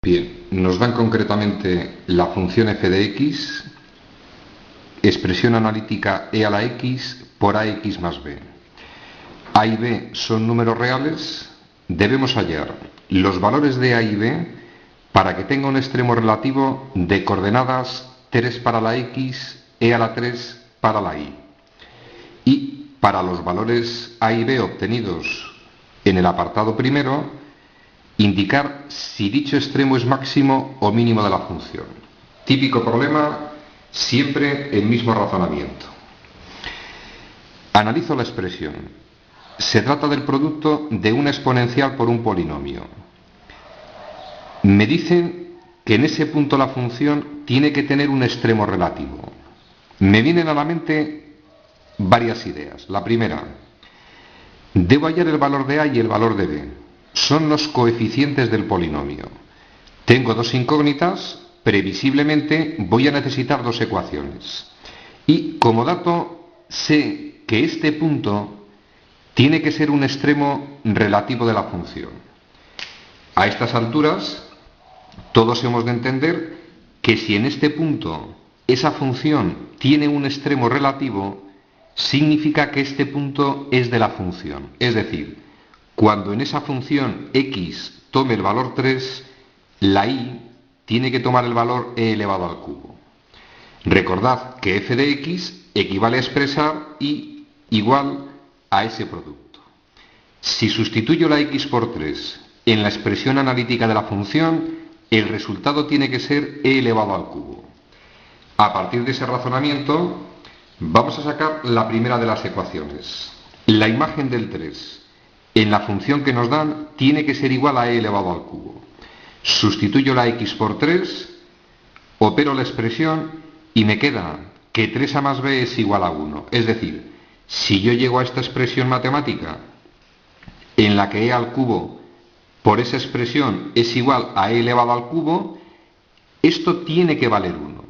Bien, nos dan concretamente la función f de x, expresión analítica e a la x por ax más b. A y b son números reales, debemos hallar los valores de a y b para que tenga un extremo relativo de coordenadas 3 para la x, e a la 3 para la y. Y para los valores a y b obtenidos en el apartado primero, indicar si dicho extremo es máximo o mínimo de la función. Típico problema, siempre el mismo razonamiento. Analizo la expresión. Se trata del producto de una exponencial por un polinomio. Me dicen que en ese punto la función tiene que tener un extremo relativo. Me vienen a la mente varias ideas. La primera, debo hallar el valor de a y el valor de b. Son los coeficientes del polinomio. Tengo dos incógnitas, previsiblemente voy a necesitar dos ecuaciones. Y como dato, sé que este punto tiene que ser un extremo relativo de la función. A estas alturas, todos hemos de entender que si en este punto esa función tiene un extremo relativo, significa que este punto es de la función. Es decir, cuando en esa función x tome el valor 3, la y tiene que tomar el valor e elevado al cubo. Recordad que f de x equivale a expresar y igual a ese producto. Si sustituyo la x por 3 en la expresión analítica de la función, el resultado tiene que ser e elevado al cubo. A partir de ese razonamiento, vamos a sacar la primera de las ecuaciones. La imagen del 3 en la función que nos dan tiene que ser igual a e elevado al cubo. Sustituyo la x por 3, opero la expresión y me queda que 3a más b es igual a 1. Es decir, si yo llego a esta expresión matemática en la que e al cubo por esa expresión es igual a e elevado al cubo, esto tiene que valer 1.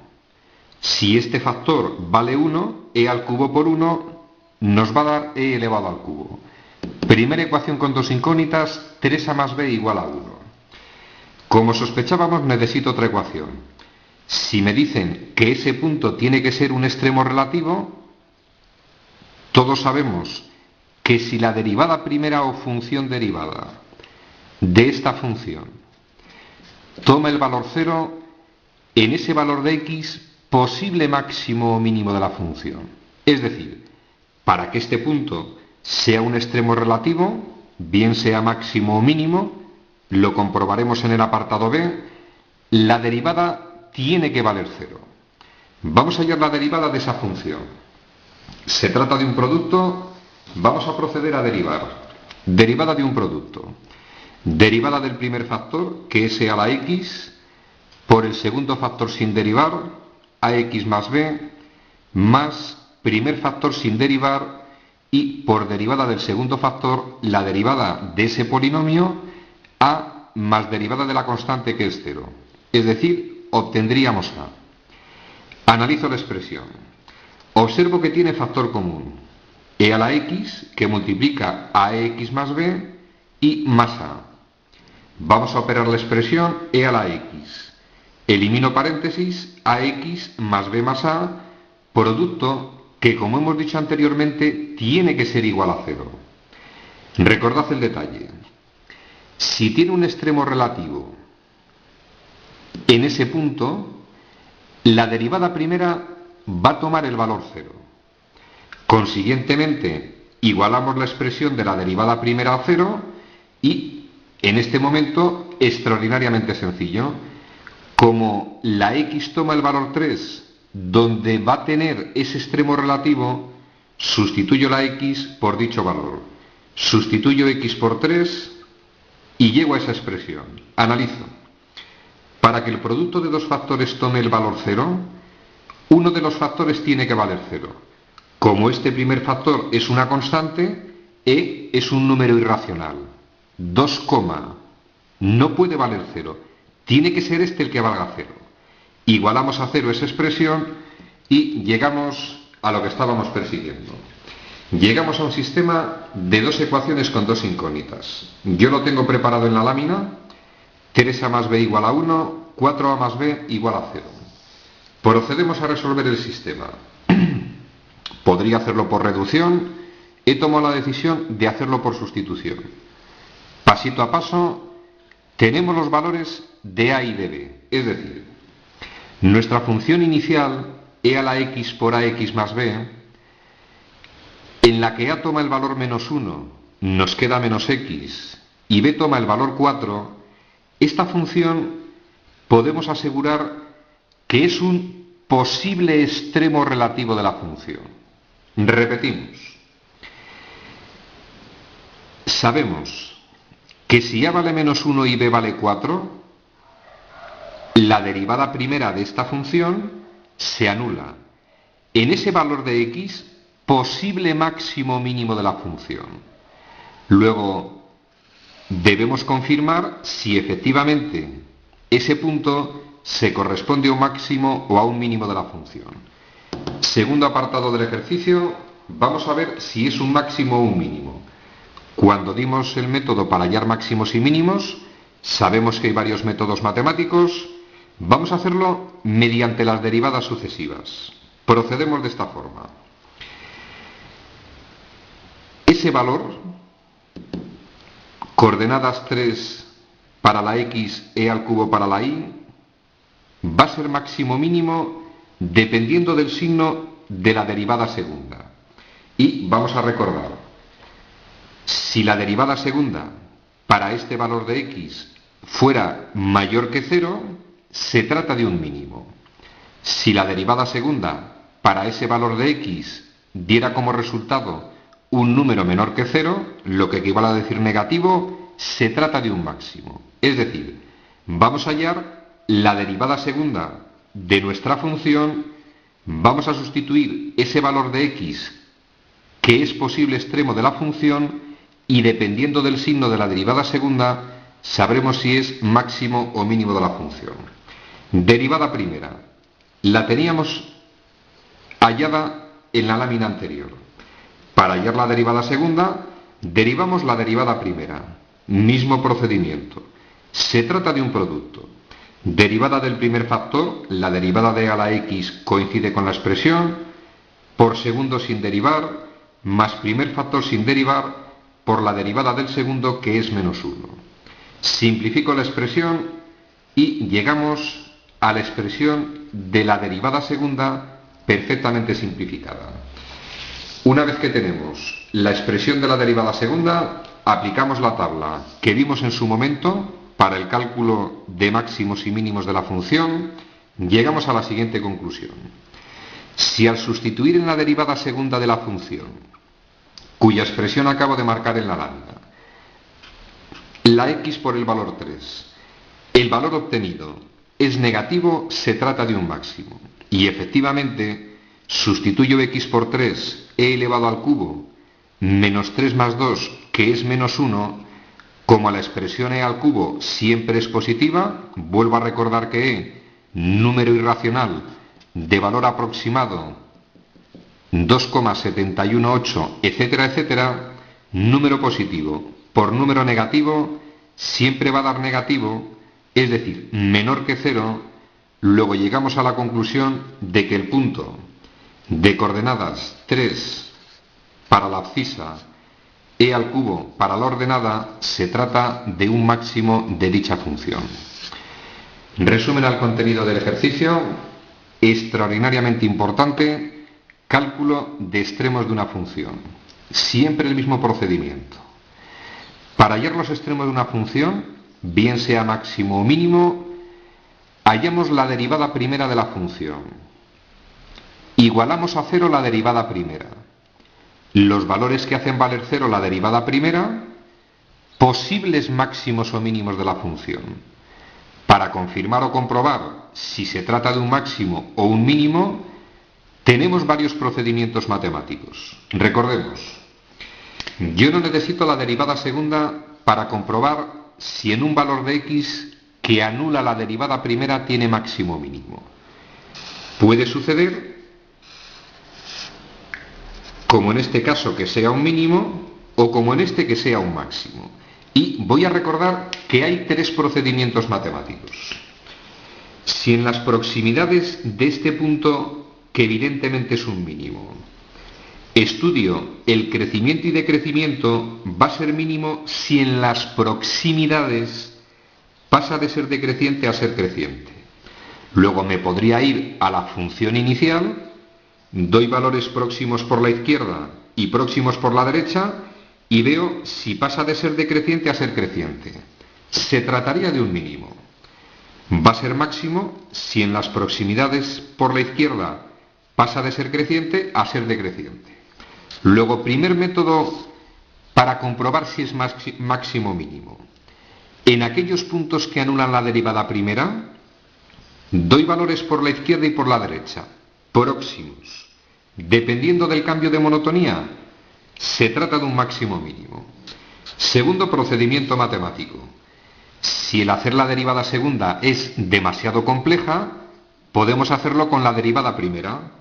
Si este factor vale 1, e al cubo por 1 nos va a dar e elevado al cubo. Primera ecuación con dos incógnitas, 3a más b igual a 1. Como sospechábamos, necesito otra ecuación. Si me dicen que ese punto tiene que ser un extremo relativo, todos sabemos que si la derivada primera o función derivada de esta función toma el valor 0, en ese valor de x, posible máximo o mínimo de la función. Es decir, para que este punto sea un extremo relativo, bien sea máximo o mínimo, lo comprobaremos en el apartado B, la derivada tiene que valer 0. Vamos a hallar la derivada de esa función. Se trata de un producto, vamos a proceder a derivar. Derivada de un producto. Derivada del primer factor, que es e a la x, por el segundo factor sin derivar, ax más b, más primer factor sin derivar, y por derivada del segundo factor, la derivada de ese polinomio, a más derivada de la constante que es 0. Es decir, obtendríamos a. Analizo la expresión. Observo que tiene factor común. E a la x, que multiplica a x más b, y más a. Vamos a operar la expresión e a la x. Elimino paréntesis, ax más b más a, producto que, como hemos dicho anteriormente, tiene que ser igual a 0. Recordad el detalle. Si tiene un extremo relativo en ese punto, la derivada primera va a tomar el valor 0. Consiguientemente, igualamos la expresión de la derivada primera a 0 y, en este momento, extraordinariamente sencillo, como la x toma el valor 3, donde va a tener ese extremo relativo, sustituyo la x por dicho valor. Sustituyo x por 3 y llego a esa expresión. Analizo. Para que el producto de dos factores tome el valor 0, uno de los factores tiene que valer 0. Como este primer factor es una constante, e es un número irracional. 2, no puede valer 0. Tiene que ser este el que valga 0. Igualamos a 0 esa expresión y llegamos a lo que estábamos persiguiendo. Llegamos a un sistema de dos ecuaciones con dos incógnitas. Yo lo tengo preparado en la lámina 3a más b igual a 1, 4a más b igual a 0. Procedemos a resolver el sistema. Podría hacerlo por reducción, he tomado la decisión de hacerlo por sustitución. Pasito a paso, tenemos los valores de a y de b, es decir, nuestra función inicial, e a la x por ax más b, en la que a toma el valor menos 1, nos queda menos x, y b toma el valor 4, esta función podemos asegurar que es un posible extremo relativo de la función. Repetimos. Sabemos que si a vale menos 1 y b vale 4, la derivada primera de esta función se anula en ese valor de x posible máximo o mínimo de la función. Luego, debemos confirmar si efectivamente ese punto se corresponde a un máximo o a un mínimo de la función. Segundo apartado del ejercicio, vamos a ver si es un máximo o un mínimo. Cuando dimos el método para hallar máximos y mínimos, sabemos que hay varios métodos matemáticos. Vamos a hacerlo mediante las derivadas sucesivas. Procedemos de esta forma. Ese valor, coordenadas 3 para la x, e al cubo para la y, va a ser máximo o mínimo dependiendo del signo de la derivada segunda. Y vamos a recordar, si la derivada segunda para este valor de x fuera mayor que 0, se trata de un mínimo. Si la derivada segunda para ese valor de x diera como resultado un número menor que 0, lo que equivale a decir negativo, se trata de un máximo. Es decir, vamos a hallar la derivada segunda de nuestra función, vamos a sustituir ese valor de x que es posible extremo de la función y dependiendo del signo de la derivada segunda sabremos si es máximo o mínimo de la función. Derivada primera. La teníamos hallada en la lámina anterior. Para hallar la derivada segunda, derivamos la derivada primera. Mismo procedimiento. Se trata de un producto. Derivada del primer factor, la derivada de a la x coincide con la expresión, por segundo sin derivar, más primer factor sin derivar, por la derivada del segundo que es menos 1. Simplifico la expresión y llegamos a la expresión de la derivada segunda perfectamente simplificada. Una vez que tenemos la expresión de la derivada segunda, aplicamos la tabla que vimos en su momento para el cálculo de máximos y mínimos de la función, llegamos a la siguiente conclusión. Si al sustituir en la derivada segunda de la función, cuya expresión acabo de marcar en la lámina, la x por el valor 3, el valor obtenido es negativo, se trata de un máximo. Y efectivamente, sustituyo x por 3, e elevado al cubo, menos 3 más 2, que es menos 1, como la expresión e al cubo siempre es positiva, vuelvo a recordar que e, número irracional de valor aproximado 2,718, etcétera, etcétera, número positivo por número negativo siempre va a dar negativo, es decir, menor que 0, luego llegamos a la conclusión de que el punto de coordenadas 3 para la abscisa, e al cubo para la ordenada, se trata de un máximo de dicha función. Resumen al contenido del ejercicio, extraordinariamente importante, cálculo de extremos de una función. Siempre el mismo procedimiento. Para hallar los extremos de una función, bien sea máximo o mínimo, hallamos la derivada primera de la función. Igualamos a 0 la derivada primera. Los valores que hacen valer 0 la derivada primera, posibles máximos o mínimos de la función. Para confirmar o comprobar si se trata de un máximo o un mínimo, tenemos varios procedimientos matemáticos. Recordemos, yo no necesito la derivada segunda para comprobar si en un valor de x que anula la derivada primera tiene máximo o mínimo. Puede suceder, como en este caso que sea un mínimo, o como en este que sea un máximo. Y voy a recordar que hay tres procedimientos matemáticos. Si en las proximidades de este punto, que evidentemente es un mínimo, estudio el crecimiento y decrecimiento, va a ser mínimo si en las proximidades pasa de ser decreciente a ser creciente. Luego me podría ir a la función inicial, doy valores próximos por la izquierda y próximos por la derecha y veo si pasa de ser decreciente a ser creciente. Se trataría de un mínimo. Va a ser máximo si en las proximidades por la izquierda pasa de ser creciente a ser decreciente. Luego, primer método para comprobar si es máximo o mínimo. En aquellos puntos que anulan la derivada primera, doy valores por la izquierda y por la derecha, próximos. Dependiendo del cambio de monotonía, se trata de un máximo o mínimo. Segundo procedimiento matemático. Si el hacer la derivada segunda es demasiado compleja, podemos hacerlo con la derivada primera.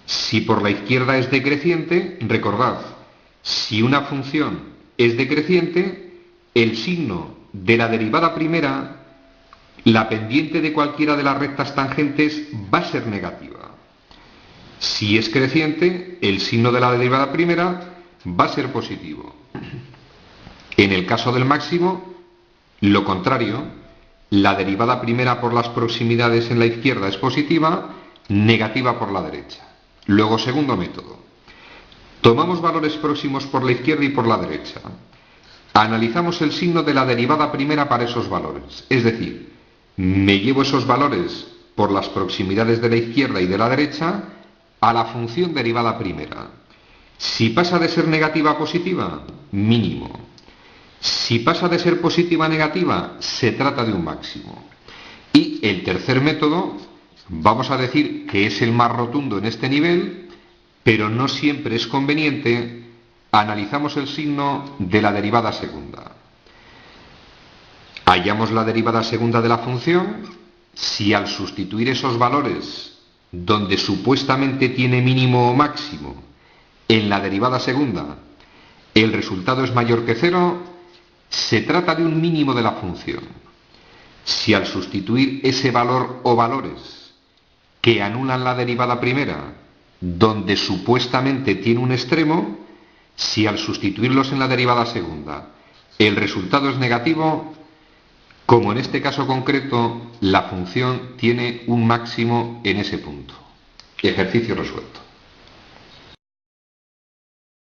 Si por la izquierda es decreciente, recordad, si una función es decreciente, el signo de la derivada primera, la pendiente de cualquiera de las rectas tangentes, va a ser negativa. Si es creciente, el signo de la derivada primera va a ser positivo. En el caso del máximo, lo contrario, la derivada primera por las proximidades en la izquierda es positiva, negativa por la derecha. Luego, segundo método. Tomamos valores próximos por la izquierda y por la derecha. Analizamos el signo de la derivada primera para esos valores. Es decir, me llevo esos valores por las proximidades de la izquierda y de la derecha a la función derivada primera. Si pasa de ser negativa a positiva, mínimo. Si pasa de ser positiva a negativa, se trata de un máximo. Y el tercer método, vamos a decir que es el más rotundo en este nivel, pero no siempre es conveniente. Analizamos el signo de la derivada segunda. Hallamos la derivada segunda de la función. Si al sustituir esos valores, donde supuestamente tiene mínimo o máximo, en la derivada segunda, el resultado es mayor que cero, se trata de un mínimo de la función. Si al sustituir ese valor o valores que anulan la derivada primera, donde supuestamente tiene un extremo, si al sustituirlos en la derivada segunda el resultado es negativo, como en este caso concreto, la función tiene un máximo en ese punto. Ejercicio resuelto.